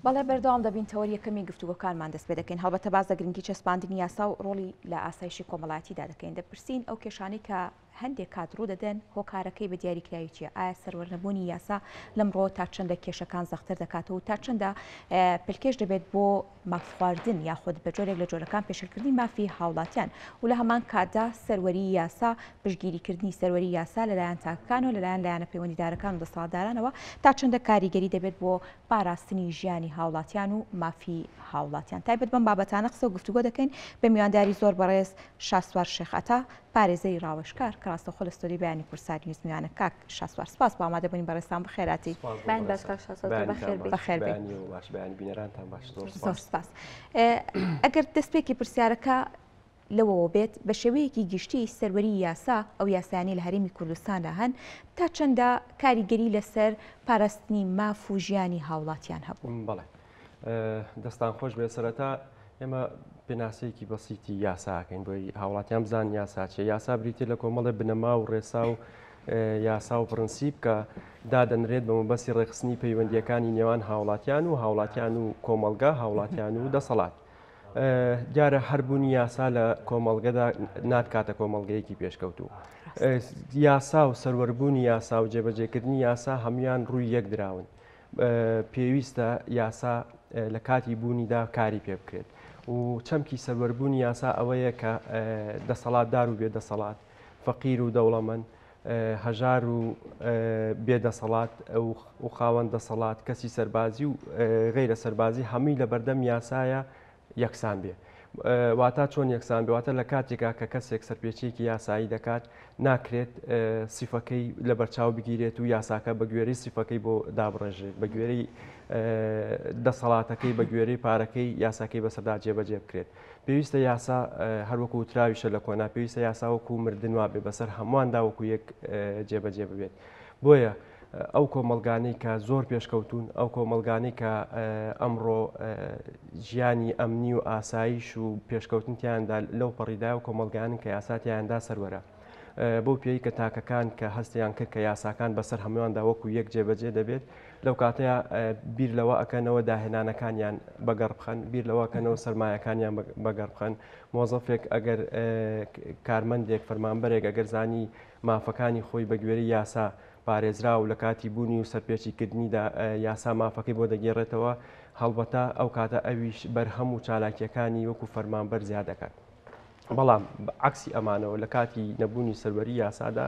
بەڵێ بەردەوام دەبین تەوەری یەکەمی گفتوگۆکانمان دەست پێ دەکەین هەڵبەتە باز دەگرین کی چەسپاندنی یاسا و ڕۆڵی لە ئاسایشی کۆمەڵایەتیدا دەکەین دەپرسین ئەو کێشانەی کە هەندێک کات ڕوو دەدەن هۆکارەکەی بە دیاریکراوی چیە ئایا سەروەرنەبوونی یاسا لەمڕۆ تا چەندە کێشەکان زەختر دەکاتەوە و تا چەندە پلکێش دەبێت بۆ مافخواردن یاخود بە جۆرێک لە جۆرەکان پێشکردنی مافی هاوڵاتیان و لە هەمان کاتدا سەروەری یاسا پشتگیریکردنی سەروەری یاسا لەلایەن تاکەکان و لەلایەن لایەنە پەیوەندیدارەکان و دەسەڵاتدارانەوە تا چەندە کاریگەری دەبێت بۆ پاراستنی ژیانی هاوڵاتیان و مافی هاوڵاتیان تایبەت بەم بابەتانە قسە و گفتوگۆ دەکەین بە میوانداری زۆر بەڕێز شاسوار شێخعەتا پارێزەی ڕاوەشکار کە ڕاستەوخۆ لە ستۆری بەیانی کورسانی نووسمیوانە کاک شاسوار سپاس بۆ ئامادەبوونی بەڕێستان بەخێراتی بەخێر بێت زۆر سپاس ئەگەر دەستپێکی پرسیارەکە لەوەوە بێت بە شێوەیەکی گشتی سەروەری یاسا ئەو یاسانی لە هەرێمی کوردستاندا هەن تا چەندە کاریگەری لەسەر پاراستنی ماف و ژیانی هاوڵاتیان هەبوو. بەڵێ دەستان خۆش بێ سەرەتا ئێمە پێناسەیەکی بەسیتی یاساکەین بۆی هاوڵاتیان بزان یاسا چێ یاسا بریتێ لە کۆمەڵە بنەما و ڕێسا و یاسا و پرەنسیب کە دادەنرێت بە مەبەستی ڕێخستنی پەیوەندیەکانی نێوان هاوڵاتیان و کۆمەڵگا هاوڵاتیان و دەسەڵات. دیارە هەربوونی یاسا لە کۆمەڵگەدا ناتکاتە کۆمەڵگەیەکی پێشکەوتوو. یاسا و سەروەربوونی یاسا و جێبەجێکردنی یاسا هەمویان ڕووی یەک دراون. پێویستە یاسا لە کاتی بوونیدا کاری پێ بکرێت و چەمکی سەروەربوونی یاسا ئەوەیە کە دەسەڵاتدار و بێدەسەڵات فەقیر و دەوڵەمەند هەژار و بێدەسەڵات و خاوەن دەسەڵات کەسی سەربازی و غەیرە سەربازی هەمووی لە بەردەم یاسایە یەکسان بێ. واتە چۆن یەکسان بێواتە لە کاتێکا کە کەسێک سەرپێچێکی یاسایی دەکات ناکرێت سیفەکەی لە بەرچاو بگیرێت و یاساکە بە گوێرەی سیفەکەی بۆ دابڕێژێت بە گوێرەی دەسەڵاتەکەی بە گوێرەی پارەکەی یاساکەی بەسەردا جێبەجێ بکرێت. پێویستە یاسا هەروەکو وتراویشە لە کۆنا پێویستە یاسا وەکو مردن وا بێ بەسەر هەموواندا وەکو یەک جێبەجێ ببێت. بۆیە ئەو کۆمەلگانەی کە زۆر پێشکەوتون ئەو کۆمەلگانەی کە ئەمڕۆ ژیانی ئەمنی و ئاسایش و پێشکەوتنتیاندا لەو پەڕیدا و کۆمەلگانن کە یاساتیاندا سەروەرە بۆ پێی کە تاکەکان کە هەستیان کرد کە یاساکان بەسەر هەموواندا وەکو یەک جێبەجێ دەبێت لەو کاتەیە بیر لەوە ئەکەنەوە داهێنانەکانیان بەگەڕ بخەن بیر لەوەکەنەوە سەرمایەکانیان بەگەڕ بخەن مۆزەفێک ئەگەر کارمەندێک فەرمانبەرێک ئەگەر زانی مافەکانی خۆی بە گوێرەی یاسا پارێزرا و لە کاتی بوونی و سەرپێچیکردنیدا یاسا مافەکەی بۆ دەگێڕێتەوە هەڵبەتە ئەو کاتە ئەویش بەرهەم و چالاکیەکانی وەکو فەرمانبەر زیاد دەکات. بەڵام عکسی ئەمانەوە لە کاتی نەبوونی سەروەری یاسادا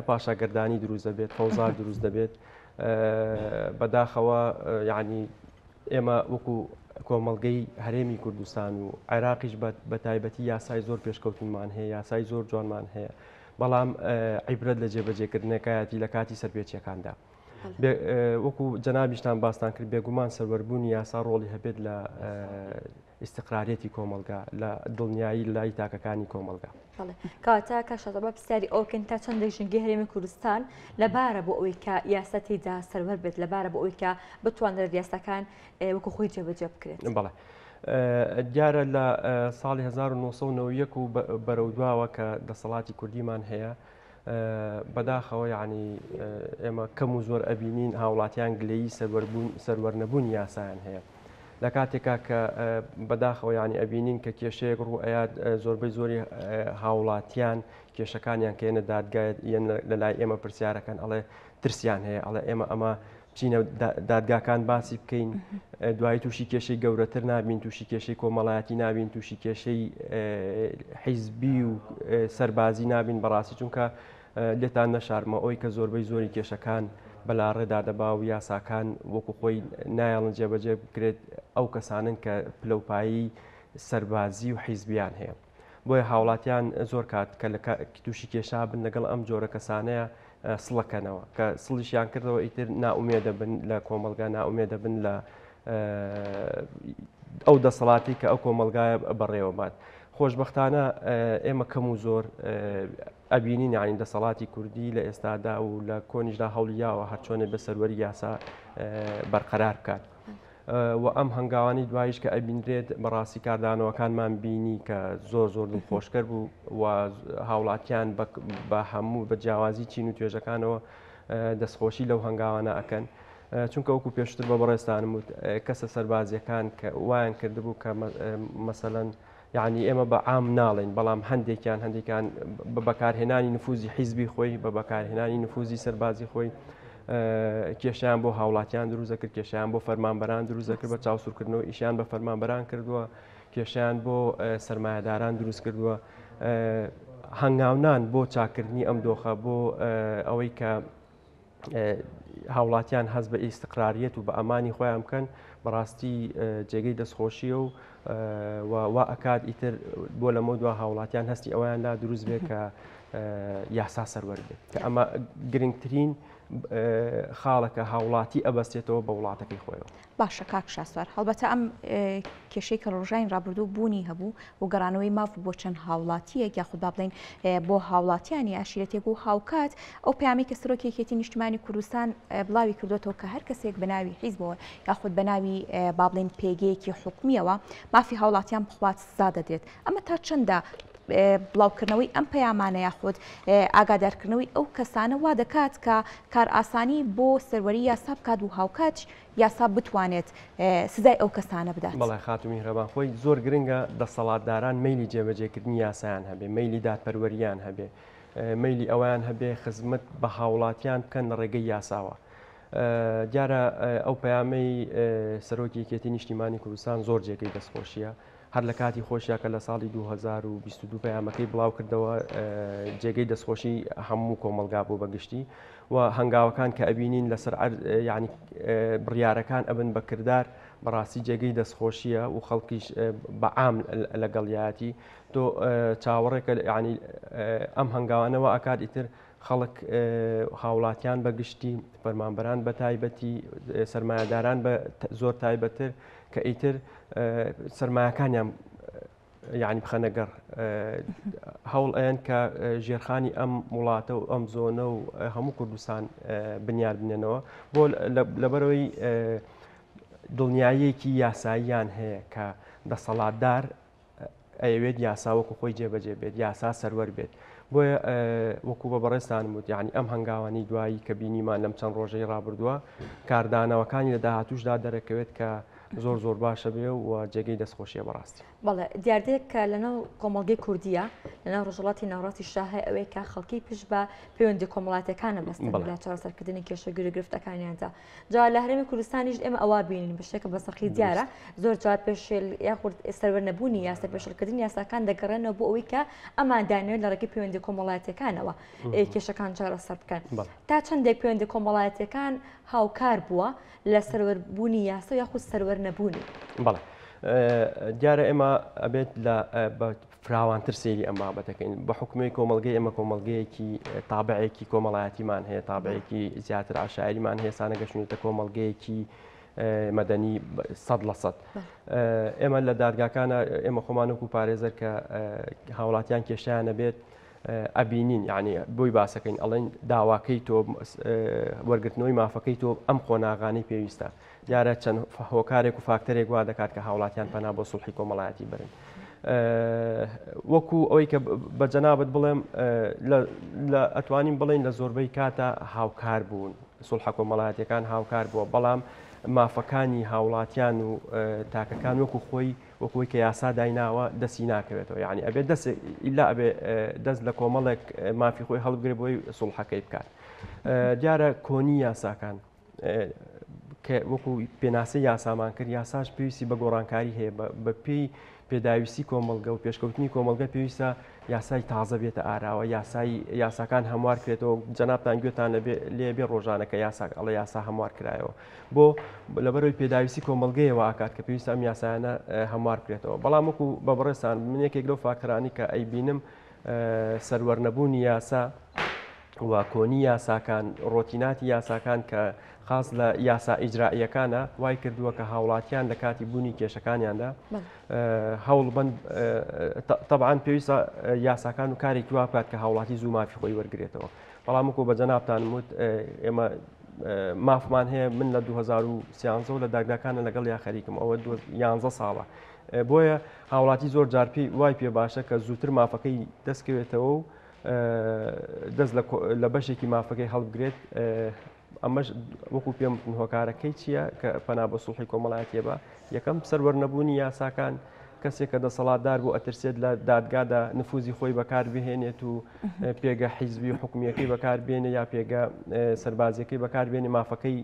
پاشاگەردانی دروست دەبێت فەوزار دروست دەبێت بەداخەوە یعنی ئێمە وەکو کۆمەڵگەی هەرێمی کوردستان و عێراقیش بە تایبەتی یاسای زۆر پێشکەوتنمان هەیە یاسای زۆر جوانمان هەیە بەڵام عیبرەت لە جێبەجێکردنەکەیەتی لە کاتی سەرپێچیەکاندا وەکو جەنابیشتان باستان کرد بێگومان سەروەربوونی یاسا ڕۆڵی هەبێت لە ئیستقرارەتی کۆمەلگا لە دڵنیایی لای تاکەکانی کۆمەلگا. کەواتە کاشەتە بە پرسیاری ئەوکەن تا چەندێک ژنگی هەرێمی کوردستان لەبارە بۆ ئەوەی کە یاسا تێیدا سەروەر بێت لەبارە بۆ ئەوەی کە بتوانرێت یاساکان وەکو خۆی جێبەجێ بکرێت. بەڵێ دیارە لە ساڵی 1990 و بەرەودواوە کە دەسەڵاتی کوردیمان هەیە بەداخەوە یعنی ئێمە کەم و زۆر ئەبینین هاوڵاتیان گلەیی سەروەرنەبوون یاسایان هەیە لە کاتێکا کە بەداخەوە ینی ئەبینین کە کێشەیەک ڕوو ئەیات زۆربەی زۆری هاوڵاتیان کێشەکانیان کێنە دادگایەت لە لای ئێمە پرسیارەکەن ئەڵێ ترسیان هەیە ئەڵێ ئێمە ئەمە چینە دادگاکان باسی بکەین دوای تووشی کێشەی گەورەتر نابین تووشی کێشەی کۆمەڵایەتی نابین تووشی کێشەی حیزبی و سەربازی نابین بەڕاستی چونکە لێتان نەشارمە ئەوی کە زۆربەی زۆری کێشەکان بەلا ڕێدا دەبا و یاساکان وەکو خۆی نایڵن جێبەجێ بکرێت ئەو کەسانن کە پلەپایی سەربازی و حیزبیان هەیە بۆیە هاوڵاتیان زۆر کات کە لە تووشی کێشا بن لەگەڵ ئەم جۆرە کەسانەیە سڵەکەنەوە کە سڵیشیان کردەوە ئیتر ناومێ دەبن لە کۆمەلگا ناومێ دەبن لە ئەو دەسەڵاتی کە ئەو کۆمەلگایە بەڕێوە بات. خۆشببختانە ئێمە کەم و زۆر ئەبینین یانی دەسەڵاتی کوردی لە ئێستادا و لە کۆنیشدا هەوڵیاوە هەرچۆنێ بە سەروەری یاسا بەرقەرار بکات. و ئەم هەنگاوانی دوایش کە ئەبینرێت بەڕاستی کاردانەوەکانمان بینی کە زۆر زۆر دڵخۆشکەر بوو و هاوڵاتیان بە هەموو بە جیاوازی چین و توێژەکانەوە دەستخۆشی لەو هەنگاوانە ئەکەن چونکە وەکو پێشتر بە بەڕێستانم وت کەسە سەربازیەکان کە وایان کردبوو کە مەسەلەن یعنی ئێمە بە عام ناڵێن بەڵام هەندێکیان بە بەکارهێنانی نفوزی حیزبی خۆی بە بەکارهێنانی نفوزی سەربازی خۆی کێشیان بۆ هاوڵاتیان دروستە کرد، کێشیان بۆ فەرمانبەران دروستە کرد، بە چاوسورکردنەوە ئیشیان بە فەرمانبەران کردووە، کێشیان بۆ سەرمایهداران دروست کردووە، هەنگاونان بۆ چاکردنی ئەم دۆخە بۆ ئەوەی کە هاوڵاتیان هەست بە ئیستقراریەت و بە ئەمانی خۆیان بکەن بەڕاستی جێگەی دەستخۆشیە و وا ئەکات ئیتر بۆ لەمە دوا هاوڵاتیان هەستی ئەویاندا دروست بێت کە یاسا سەروەر بێت کە ئەمە گرنگترین خاڵەکە هاوڵاتی ئەبەستێتەوە بە وڵاتەکەی خۆیەوە. باشە کاک شاسوار هەڵبەتە ئەم کێشەی کە ڕۆژاین ڕابردوو بوونی هەبوو و گەڕانەوەی ماف بۆ چەند هاوڵاتیەک یاخود با بڵێن بۆ هاوڵاتیانی عشیرەتێک و هاوکات ئەو پەیامی کە سەرۆکیەتی نیشتیمانی کوردستان بڵاوی کردوێتەوە کە هەر کەسێک بە ناوی حیزبەوە یاخود بە ناوی با بڵێن پێگەیەکی حکومیەوە مافی هاوڵاتیان بخوات سزا دەدرێت. ئەمە تا چەندە بڵاوکردنەوەی ئەم پەیامانە یاخود ئاگادارکردنەوەی ئەو کەسانە وا دەکات کە کار ئاسانی بۆ سەروەری یاسا بکات و هاوکات یاسا بتوانێت سزای ئەو کەسانە بدات. بەڵێ خاتومی هەرەبان خۆی زۆر گرنگە دەسەڵاتداران مەیلی جێبەجێکردنی یاسایان هەبێ، مەیلی دادپەروەریان هەبێ، مەیلی ئەویان هەبێ خزمەت بە هاوڵاتیان بکەن لە ڕێگەی یاساوە. دیارە ئەو پەیامەی سەرۆکی یەکێتی نیشتیمانی کوردستان زۆر جێگەی دەستخۆشیە. هەر لە کاتی خۆشیەکە لە ساڵی 2022 پەیامەکەی بڵاو کردەوە جێگەی دەستخۆشی هەموو کۆمەلگا بوو بەگشتی و هەنگاوەکان کە ئەبینین لەسەر ینی بڕیارەکان ئەبن بە کردار بەڕاستی جێگەی دەستخۆشیە و خەڵکیش بەعام لەگەڵیاتی تۆ چاوەڕێکە ینی ئەم هەنگاوانەوە ئاکات ئیتر خەڵک هاوڵاتیان بەگشتی فەرمانبەران بە تایبەتی سەرمایهداران بە زۆر تایبەتر کە ئیتر سەرمایەکانیان یعنی بخەنەگەڕ هەوڵ ئەیان کە ژێرخانی ئەم وڵاتە و ئەم زۆنە و هەموو کوردستان بنیار بنێنەوە بۆ لەبەرەوەی دڵنیاییەکی یاساییان هەیە کە دەسەڵاتدار ئەوێت یاسا وەکو خۆی جێبەجێ بێت یاسا سەروەر بێت. بۆیە وەکو بە بەڕێستان وت یعنی ئەم هەنگاوانی دوایی کە بینیمان لەم چەند ڕۆژەی ڕابردووە کاردانەوەکانی لە داهاتووشدا دەرەکەوێت کە زۆر باشە بێ و جێگەی دەستخۆشیە بەڕاستی. بەڵێ دیاردەیەک کە لەناو کۆمەڵگەی کوردیە لەناو ڕۆژهەڵاتی ناوڕاستی شاهەیە ئەوەیە کە خەڵکی پشت بە پەیوەندی کۆمەڵاتەکانە بەستن لە چارەسەرکردنی کێشە گرفتەکانیاندا. جا لە هەرێمی کوردستانیش ئێمە ئەوا بینین بشتێکە بەسەرخی دیارە زۆر جار پێشێل یاخود سەروەر نەبوونی یاسا پێشێلکردنی یاساکان دەگەڕێنەوە بۆ ئەوەی کە ئەمان دانوێت لە ڕێگەی پەیوەندی کۆمەڵاتەکانەوە کێشەکان چارەسەر بکەن. تا چەندێک پەیوەندی کۆمەڵاتەکان هاوکار بووە لە سەروەربوونی یاسا یاخود سەروەر نەبوونی. بەڵێ دیارە ئێمە ئەبێت لە فراوانتر سێری ئەم بابەتەکەین بە حکومەی کۆمەلگەی ئێمە کۆمەلگەیەکی تابعێکی کۆمەڵایەتیمان هەیە تابعێکی زیاتر عشاعریمان هەیە سانەگەشتێتە کۆمەلگەیەکی مەدەنی 100%. ئێمە لە دادگاکانە ئێمە خۆمانوەکو پارێزەر کە هاوڵاتیان کێشیانە بێت ئەبینین یعنی بۆی باسەکەین ئەڵێن داواکەی تۆ وەرگرتنەوەی مافەکەی تۆ ئەم خۆناغانەی پێویستە دیارە چەند هۆکارێک و فاکتەرێک وا دەکات کە هاوڵاتیان پەنا بۆ سوڵحی کۆمەڵایەتی برن. وەکو ئەوەی کە بە جەنابەت بڵێم ئەتوانین بڵێن لە زۆربەی کاتە هاوکار بوون سوڵحە کۆمەڵایەتیەکان هاوکار بووە بەڵام مافەکانی هاوڵاتیان و تاکەکان وەکو خۆی وەکوی کە یاسا دایناوە دەستی ناکەوێتەوە یعنی ئەبێت دەست ئیلا ئەبێ دەست لە کۆمەڵێک مافی خۆی هەڵبگرێت بۆی سوڵحەکەی بکات. دیارە کۆنی یاساکان کە وەکو پێناسی یاسامان کرد یاساش پێویستی بە گۆڕانکاری هەیە بە پێی پێداویستی کۆمەلگە و پێشکەوتنی کۆمەلگە پێویستە یاسای تازە بێتە ئاراوە یاساکان هەموار کرێتەوە جەنابتان گوێتان لێبێ ڕۆژانەکە یاساک ئەڵە یاسا هەموار کرایەوە بۆ لەبەرەوەی پێداویستی کۆمەلگەیەوە ئاکات کە پێویستە ئەم یاسایانە هەموار کرێتەوە. بەڵام وەکو بە بەڕێستان من یەکێک لەو فاکتەرانی کە ئەیبینم سەروەرنەبوونی یاسا و کۆنی یاساکان ڕۆتیناتی یاساکان کە خاص لە یاسا ئیجرائیەکانە وای کردووە کە هاوڵاتیان لە کاتی بوونی کێشەکانیاندا هەوڵ بن طبعاً پێویستە یاساکان و کارێکی وا بکات کە هاوڵاتی زوو مافی خۆی وەرگێتەوە. بەڵام وەکو بە جەنابتان وت ئێمە مافمان هەیە من لە 2013 لە دادگاکانە لەگەڵ یا خەریکم ئەوە 11 ساڵە بۆیە هاوڵاتی زۆر جارپی وای پێ باشە کە زووتر مافەکەی دەستکەوێتەوە و دەست لە بەشێکی مافەکەی هەڵبگرێت ئەمەش وەکو پێم هۆکارەکەی چییە کە پەنا بە سوڵحی کۆمەڵایەتیە بە یەکەم سەروەرنەبوونی یاساکان کەسێک کە دەسەڵاتدار بوو ئەترسێت لە دادگادا نفوزی خۆی بەکار بهێنێت و پێگە حیزبی و حکومیەکەی بەکاربێنێ یا پێگە سەربازیەکەی بەکاربێنێ مافەکەی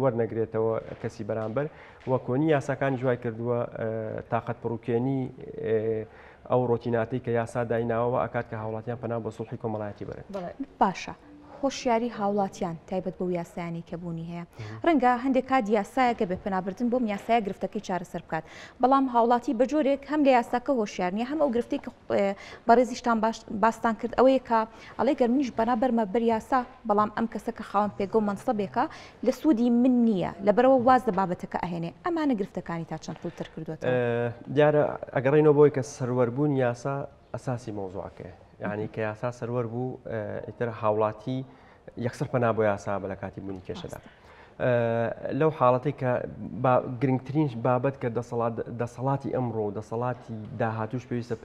وەرنەگرێتەوە کەسی بەرامبەر وە کۆنی یاساکانی جوای کردووە تااقەت پڕوکێنی ئەو ڕۆتیناتەی کە یاسا دایناوەوە ئاکات کە هاوڵاتیان پەنا بە سوڵحی کۆمەڵایەتی بەرن. باشە. هۆشیاری هاوڵاتیان تایبەت بەو یاسایانی کە بوونی هەیە ڕەنگە هەندێک کات یاسایەکە بە پەنابردن بۆم یاسایە گرفتەکەی چارەسەر بکات بەڵام هاوڵاتی بە جۆرێک هەم لە یاساکە هۆشیارنیە هەم ئەو گرفتی کە بەڕێزیشتان باستان کرد ئەوەیە کە ئەڵێ گەر منیش بەرامبەرمە بەر یاسا بەڵام ئەم کەسە کە خاوەن پێگە و منسەبێکە لە سوودی من نییە لەبەرەوە واز لە بابەتەکە ئەهێنێ ئەمانە گرفتەکانی تا چەند پڵتر کردوێتەوە. دیارە ئەگەڕێنەوە بۆی کە سەروەربوون یاسا ئەساسی مۆزوعەکەی یعنی کە یاسا سەروەر بوو ئیتر هاوڵاتی یەکسەر پەنا بۆ یاسا بە لە کاتی بوونی کێشەدا لەو حاڵەتی کە گرنگترین بابەت کە دەسەڵاتی ئەمڕۆ و دەسەڵاتی داهاتوش پێویستە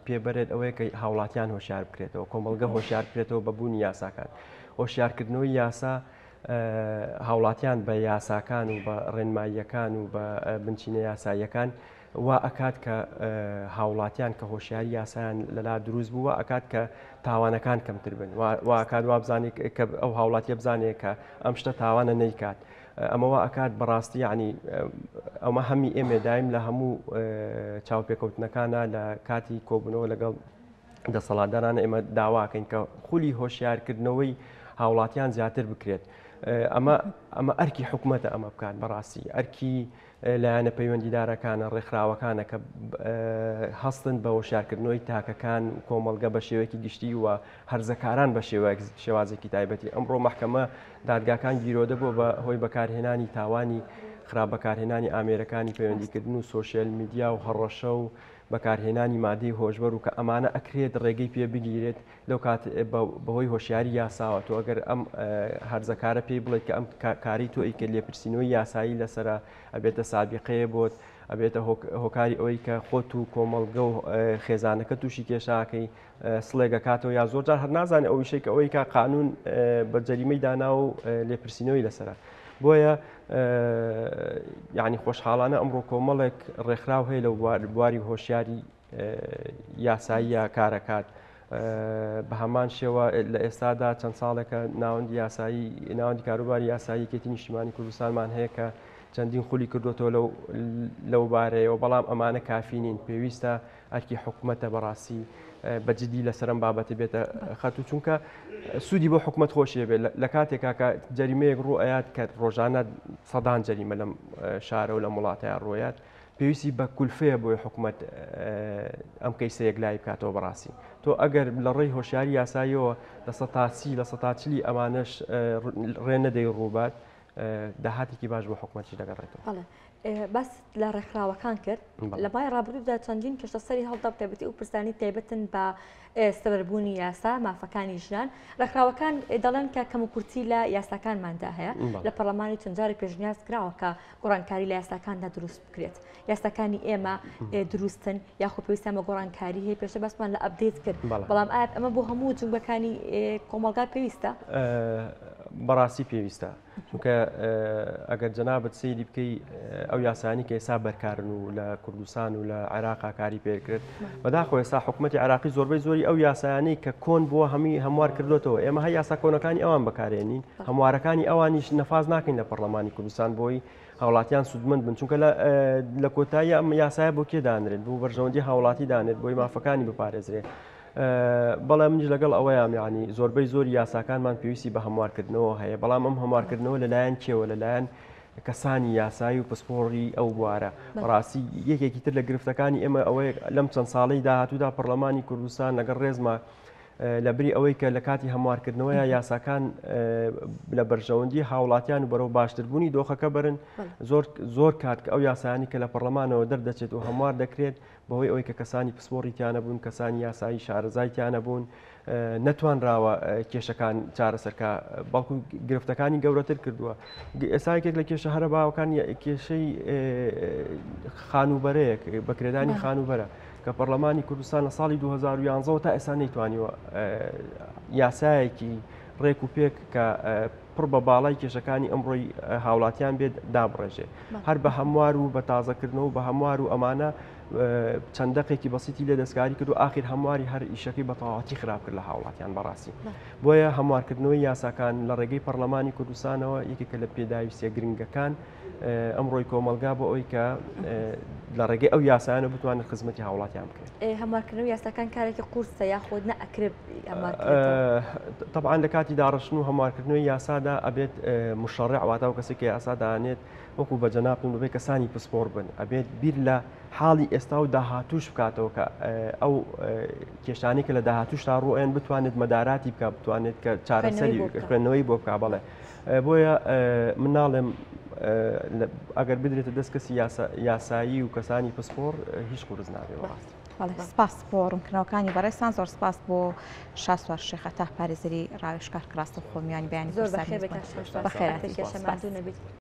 پێبەرێت ئەوەیە کە هاوڵاتیان هۆشیار بکرێتەوە کۆمەڵگە هۆشیار بکرێتەوە بە بوونی یاساکان هۆشیارکردنەوەی یاسا هاوڵاتیان بە یاساکان و بە ڕێنماییەکان و بە بنچینە یاساییەکان وا ئەکات کە هاوڵاتیان کە هۆشیاری یاسایان لەلا دروست بووە ئەکات کە تاوانەکان کەمتر بن واکات وا بزانێت کە ئەو هاوڵاتیە بزانێت کە ئەم شتە تاوانە نەیکات ئەمەوە ئەکات بەڕاستی ینی ئەمە هەمی ئێمە دایم لە هەموو چاوپێکەوتنەکانە لە کاتی کۆبوونەوە لەگەڵ دەسەڵاتدارانە ئێمە داواکەین کە خولی هۆشیارکردنەوەی هاوڵاتیان زیاتر بکرێت ئەمە ئەرکی حکوومەتە ئەمە بکات بەڕاستی ئەرکی لایەنە پەیوەندیدارەکانە ڕێکخراوەکانە کە هەستن بە هۆشیارکردنەوەی تاکەکان کۆمەڵگە بە شێوەیەکی گشتی وە هەرزەکاران بە شێوازێکی تایبەتی ئەمڕۆ محکەمە دادگاکان گیرۆدە بۆ بە هۆی بەکارهێنانی تاوانی خراپ بەکارهێنانی ئامێرەکانی پەیوەندیکردن و سۆشیال میدیا و هەڕەشە و بەکارهێنانی مادەی هۆشبەر و کە ئەمانە ئەکرێت ڕێگەی پێ بگیرێت لەو کات بەهۆی هۆشیاری یاساوە تۆ ئەگەر ئەم هەرزەکارە پێی بڵێت کە ئەم کاری تۆ ئیکە لێپرسینەوەی یاسایی لەسرە ئەبێتە سابقەیە بۆت ئەبێتە هۆکاری ئەوەی کە خۆت و کۆمەڵگە و خێزانەکە تووشی کێشاکەی سڵێگەکاتەوە یا زۆر جار هەر نازانێت ئەو ویشەی کە ئەوەی کە قانون بە جەریمەی دانا و لێپرسینەوەی لەسرە بۆیە یعنی خۆشحاڵانە ئەمڕۆ کۆمەڵێک ڕێکخراو هەیە لە بواری هۆشیاری یاساییە کارەکات بە هەمان شێوە لە ئێستادا چەند ساڵێکە ناوەندی یاسایی ناوەندی کاروباری یاسایی کێتی نیشتیمانی کوردستانمان هەیە کە چەندین خولی کردوەوە لەو بارەیەوە بەڵام ئەمانە کافی نین پێویستە ئەرکی حکوومەتە بەڕاستی بەجددی لەسەرم بابەتە بێتە خەت و چونکە سوودی بۆ حکوومەت خۆشیە بێت لە کاتێکا کە جەریمەیەک ڕوو ئەیات کە ڕۆژانە سەدان جەریمە لەم شارە و لە وڵاتەیان ڕۆیات پێویستی بە کولفەیە بۆی حکوومەت ئەم کەیسەیەک لای بکاتەوە بەڕاستی تۆ ئەگەر لە ڕێی هۆشیاری یاساییەوە لە سەتا چلی ئەمانەش ڕێ نەدەی ڕووبات داهاتێکی باش بۆ حکوومەتی دەگەڕێتەوە. بەس لە ڕێکخراوەکان کرد لە مای ڕابردوودا چەندین کەشتەسەری هەڵدا تایبەتی و پرسانی تایبەتن بە سەبەربوونی یاسا مافەکانی ژنان ڕێکخراوەکان دەڵێن کە کەم و کورتی لە یاساکانماندا هەیە لە پەرلەمانی چەندجاری پێشنیاز کراوە کە گۆڕانکاری لە یاساکاندا دروست بکرێت یاساکانی ئێمە دروستن یاخۆ پێویستە ئەمە گۆڕانکاری هەیە پێشتر بەسمان لە ئەپدەیت کرد بەڵام ئایا ئەمە بۆ هەموو جنگەکانی کۆمەڵگا پێویستە؟ بەڕاستی پێویستە چونکە ئەگەر جەنابەت سەیری بکەی ئەو یاسانی کە ئێستا بەرکارن و لە کوردستان و لە عێراقا کاری پێکرد بەداخۆ ئێستا حکوومەتی عێراقی زۆربەی زۆری ئەو یاسایانەی کە کۆن بووە هەموار کردوێتەوە ئێمە هەر یاسا کۆنەکانی ئەوان بەکارێنین هەموارەکانی ئەوانیش نەفاز ناکەین لە پەرلەمانی کوردستان بۆی هاوڵاتیان سوودمەند بن چونکە لە کۆتایی ئەم یاسایە بۆ کێ دانرێت بۆ بەرژەوەندی هاوڵاتی دانێت بۆی مافەکانی بپارێزرێت بەڵام منیش لەگەڵ ئەوەیان یعنی زۆربەی زۆری یاساکانمان پێویستی بە هەموارکردنەوە هەیە بەڵام ئەم هەموارکردنەوە لەلایەن کێوە لەلایەن کەسانی یاسایی و پسپۆڕی ئەو بوارە ڕاستی یەکێکی تر لە گرفتەکانی ئێمە ئەوەیە لەم چەند ساڵەی داهاتوودا پەرلەمانی کوردستان لەگەڵ ڕێزمە لە بری ئەوەی کە لە کاتی هەموارکردنەوەیە یاساکان لە بەرژەوەندی هاوڵاتیان و بەرەو باشتربوونی دۆخەکە برن زۆر کات کە ئەو یاسانی کە لە پەرلەمانەوە دەردەچێت و هەموار دەکرێت بەهۆی ئەوەی کە کەسانی پسپۆڕی تیانە بوون کەسانی یاسایی شارەزای تیانە بوون نەتوانراوە کێشەکان چارەسەرکە بەڵکو گرفتەکانی گەورەتر کردووە ئێسایەکێک لە کێشە هەرە باوەکان کێشەی خانوبەرەیەک بەکرێدانی خانوبەرە کە پەرلەمانی کوردستان لە ساڵی 2011 تا ئێستا نەیتوانیوە یاسایەکی ڕێک و پێک کە پڕ بە باڵای کێشەکانی ئەمڕۆی هاوڵاتیان بێت دابڕێژێ هەر بە هەموار و بە تازەکردنەوە و بە هەموار و ئەمانە چەندەقێکی بەسیتی لێ دەستکاری کرد و ئاخر هەمواری هەر ئیشەکەی بە تەواوەتی خراپ کرد لە هاوڵاتیان بەڕاستی بۆیە هەموارکردنەوەی یاساکان لە ڕێگەی پەرلەمانی کوردستانەوە یەکێکە لە پێداویستە گرنگەکان ئەمڕۆی کۆمەلگا بۆ ئەوی کە لە ڕێگەی ئەو یاسایانە بتوانێت خزمەتی هاوڵاتیان بکرێت. هەموارکردنەوە یاساکان کارێکی قورسە یاخۆ نەئەکرێت طبعا لە کاتی داڕشن و هەموارکردنەوەی یاسادا ئەبێت مشەڕع واتە و کەسێکی یاسا دانێت وەکو بە جەنابم بێ کەسانی پسپۆر بن ئەبێت بیر لە حاڵی ئێستا و داهاتوش بکاتەوە کە ئەو کێشانی کە لە داهاتوشتا ڕوئێن بتوانێت مەداراتی بکە بتوانێت کە چارەسەری خوێندنەوەی بۆ بکە بەڵێ بۆیە من ناڵێم ئەگەر بدرێتە دەست کەسی یاسایی و کەسانی پسپۆر هیچ قورس نابێت ڕاست. سپاس بۆ ڕوونکردنەوەکانی بەڕێستان زۆر سپاس بۆ شاسوار شێخە تا پارێزەری ڕاوێژکار کراستە خۆمیانی بیانی زۆر بەخێر بێت. بەخێر.